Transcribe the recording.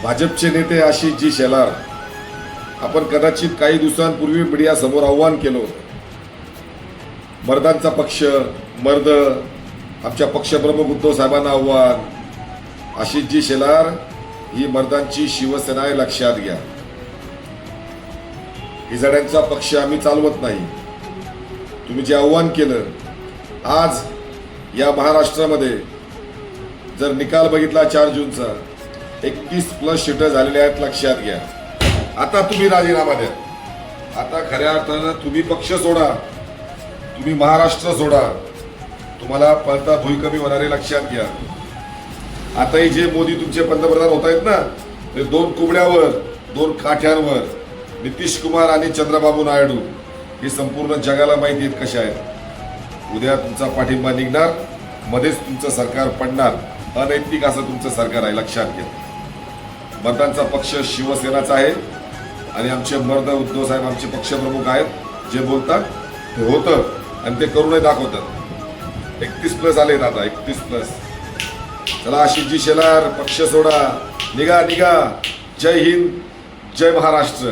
भाजपचे नेते आशिषजी शेलार, आपण कदाचित काही दिवसांपूर्वी मीडिया समोर आव्हान केलं होतं, मर्दांचा पक्ष, मर्द, आमच्या पक्षप्रमुख उद्धव साहेबांना आव्हान, आशिषजी शेलार ही मर्दांची शिवसेना आहे, लक्षात घ्या. हिजड्यांचा पक्ष आम्ही चालवत नाही. तुम्ही जे आव्हान केलं, आज या महाराष्ट्रामध्ये जर निकाल बघितला 4 जूनचा 31+ सीटं झालेल्या आहेत, लक्षात घ्या. आता तुम्ही राजीनामा द्या. आता खऱ्या अर्थानं तुम्ही पक्ष सोडा, तुम्ही महाराष्ट्र सोडा, तुम्हाला पळता भुईकमी होणारे, लक्षात घ्या. आताही जे मोदी तुमचे पंतप्रधान होत आहेत ना, ते 2 कुबड्यावर 2 काठ्यांवर, नितीश कुमार आणि चंद्रबाबू नायडू, हे संपूर्ण जगाला माहिती आहेत कशा आहेत. उद्या तुमचा पाठिंबा निघणार, मध्येच तुमचं सरकार पडणार. अनैतिक असं तुमचं सरकार आहे, लक्षात घ्या. मर्दांचा पक्ष शिवसेनाचा आहे आणि आमचे मर्द उद्धव साहेब आमचे पक्षप्रमुख आहेत. जे बोलतात ते होतं आणि ते करूनही दाखवतात. 31+ आलेत आता, 31+. चला आशिषजी शेलार, पक्ष सोडा, निघा. जय हिंद, जय महाराष्ट्र.